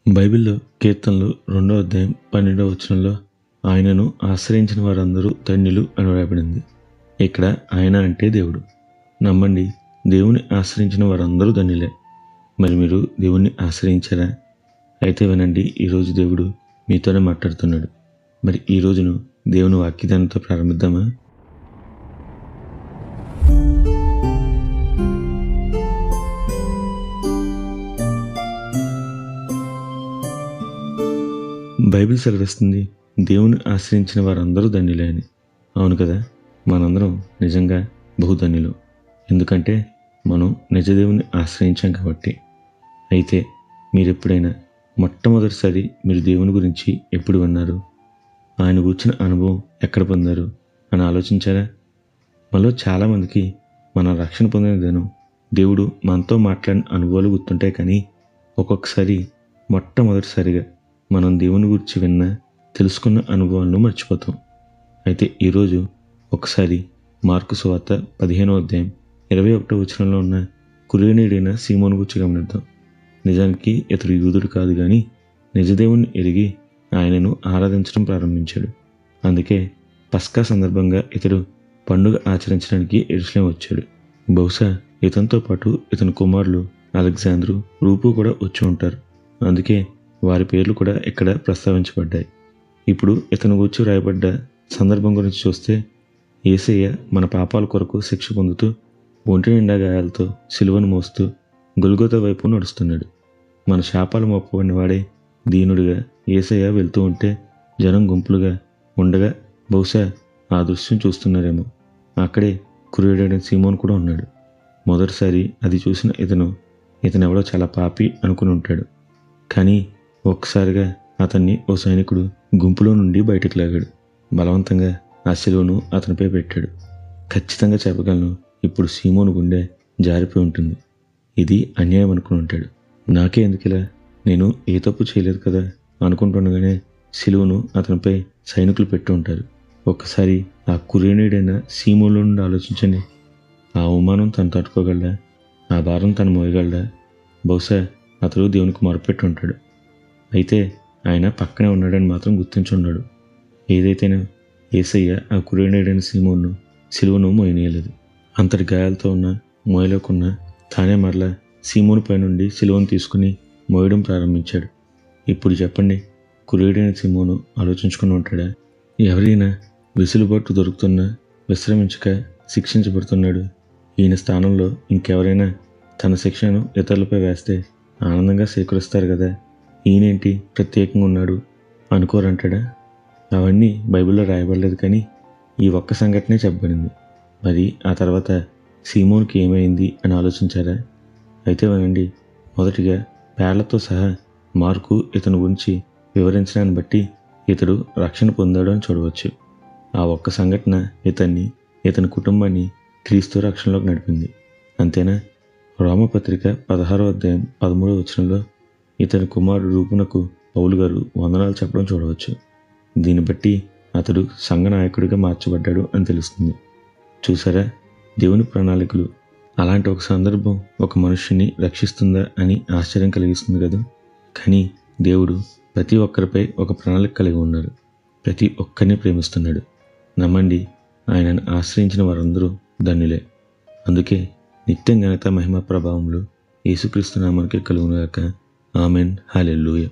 బైబిల్లో కీర్తనలు 2వ అధ్యాయం 12వ వచనంలో ఆయనను ఆశ్రయించిన వారందరూ ధన్యులు అని రాయబడింది. ఇక్కడ ఆయన అంటే దేవుడు. నమ్మండి, దేవుని ఆశ్రయించిన వారందరూ ధన్యులే. మరి మీరు దేవుణ్ణి ఆశ్రయించారా? అయితే వినండి, ఈరోజు దేవుడు మీతోనే మాట్లాడుతున్నాడు. మరి ఈ రోజును దేవుని వాక్యదానంతో ప్రారంభిద్దామా? బైబిల్ సెలవిస్తుంది, దేవుని ఆశ్రయించిన వారందరూ ధన్యులే అని. అవును కదా, మనందరం నిజంగా బహుధన్యులు. ఎందుకంటే మనం నిజ దేవుని ఆశ్రయించాం కాబట్టి. అయితే మీరు ఎప్పుడైనా మొట్టమొదటిసారి మీరు దేవుని గురించి ఎప్పుడు విన్నారు? ఆయన కూర్చున్న అనుభవం ఎక్కడ పొందారు అని ఆలోచించారా? మనలో చాలామందికి మన రక్షణ పొందిన దినం, దేవుడు మనతో మాట్లాడిన అనుభవాలు గుర్తుంటాయి. కానీ ఒక్కొక్కసారి మొట్టమొదటిసారిగా మనం దేవుని గురించి విన్న, తెలుసుకున్న అనుభవాలను మర్చిపోతాం. అయితే ఈరోజు ఒకసారి మార్కు సువార్త 15వ అధ్యాయం 21వ వచనంలో ఉన్న కురేనీయుడైన సీమోను గురించి గమనిద్దాం. నిజానికి ఇతడు యూదుడు కాదు, కానీ నిజదేవుని ఎరిగి ఆయనను ఆరాధించడం ప్రారంభించాడు. అందుకే పస్కా సందర్భంగా ఇతడు పండుగ ఆచరించడానికి యెరూషలేము వచ్చాడు. బహుశా ఇతనితో పాటు ఇతని కుమారులు అలెగ్జాంద్రు, రూపు కూడా వచ్చి ఉంటారు. అందుకే వారి పేర్లు కూడా ఇక్కడ ప్రస్తావించబడ్డాయి. ఇప్పుడు ఇతను గూర్చి రాయబడ్డ సందర్భం గురించి చూస్తే, యేసయ్య మన పాపాల కొరకు శిక్ష పొందుతూ ఒంటి నిండా గాయాలతో సిలువను మోస్తూ గొల్గొతా వైపు నడుస్తున్నాడు. మన శాపాలు మోపబడిన వాడే దీనుడిగా యేసయ్య వెళ్తూ ఉంటే జనం గుంపులుగా ఉండగా బహుశా ఆ దృశ్యం చూస్తున్నారేమో. అక్కడే కురేయుడైన సీమోను కూడా ఉన్నాడు. మొదటిసారి అది చూసిన ఇతనెవడో చాలా పాపి అనుకుని ఉంటాడు. కానీ ఒక్కసారిగా అతన్ని ఓ సైనికుడు గుంపులో నుండి బయటకు లాగాడు. బలవంతంగా ఆ శిలువను అతనిపై పెట్టాడు. ఖచ్చితంగా చెప్పగలను, ఇప్పుడు సీమోను గుండె జారిపోయి ఉంటుంది. ఇది అన్యాయం అనుకుని ఉంటాడు. నాకే ఎందుకిలా, నేను ఏ తప్పు చేయలేదు కదా అనుకుంటుండగానే శిలువను అతనిపై సైనికులు పెట్టి ఉంటారు. ఒక్కసారి ఆ కురేనీయుడైన సీమోనులో నుండి ఆలోచించండి. ఆ అవమానం తను తట్టుకోగలడా? ఆ భారం తను మోయగలడా? బహుశా అతడు దేవునికి మొరపెట్టి ఉంటాడు. అయితే ఆయన పక్కనే ఉన్నాడని మాత్రం గుర్తించున్నాడు. ఏదైతేనే యేసయ్య ఆ కురేనీయుడైన సీమోను సిలువను మోయనీయలేదు. అంతటి గాయాలతో ఉన్న, మోయలేకున్నా తానే మరలా సీమోను పై నుండి సిలువను తీసుకుని మోయడం ప్రారంభించాడు. ఇప్పుడు చెప్పండి, కురేయుడైన సీమోను ఆలోచించుకుని ఉంటాడా? ఎవరైనా వెసులుబాటు దొరుకుతున్నా విశ్రమించక శిక్షించబడుతున్నాడు. ఈయన స్థానంలో ఇంకెవరైనా తన శిక్షను ఇతరులపై వేస్తే ఆనందంగా స్వీకరిస్తారు కదా, ఈయనేంటి ప్రత్యేకంగా ఉన్నాడు అనుకోరంటాడా? అవన్నీ బైబిల్లో రాయబడలేదు, కానీ ఈ ఒక్క సంఘటనే చెప్పబడింది. మరి ఆ తర్వాత సీమోన్కి ఏమైంది అని ఆలోచించారా? అయితే వినండి, మొదటిగా పేర్లతో సహా మార్కు ఇతని గురించి వివరించడాన్ని బట్టి ఇతడు రక్షణ పొందాడు అని చూడవచ్చు. ఆ ఒక్క సంఘటన ఇతని కుటుంబాన్ని క్రీస్తు రక్షణలోకి నడిపింది. అంతేనా? రోమపత్రిక 16వ అధ్యాయం 13వ వచనంలో ఇతని కుమారుడు రూపునకు పౌలు గారు వందనాలు చెప్పడం చూడవచ్చు. దీన్ని బట్టి అతడు సంఘ నాయకుడిగా మార్చబడ్డాడు అని తెలుస్తుంది. చూసారా, దేవుని ప్రణాళికలు అలాంటి ఒక సందర్భం ఒక మనుష్యుని రక్షిస్తుందా అని ఆశ్చర్యం కలిగిస్తుంది కదా. కానీ దేవుడు ప్రతి ఒక్కరిపై ఒక ప్రణాళిక కలిగి ఉన్నాడు. ప్రతి ఒక్కరిని ప్రేమిస్తున్నాడు. నమ్మండి, ఆయనను ఆశ్రయించిన వారందరూ ధన్యులే. అందుకే నిత్యం ఘనత, మహిమ, ప్రభావములు యేసుక్రీస్తు నామానికి కలుగునుగాక. ఆమెన్. హల్లెలూయా.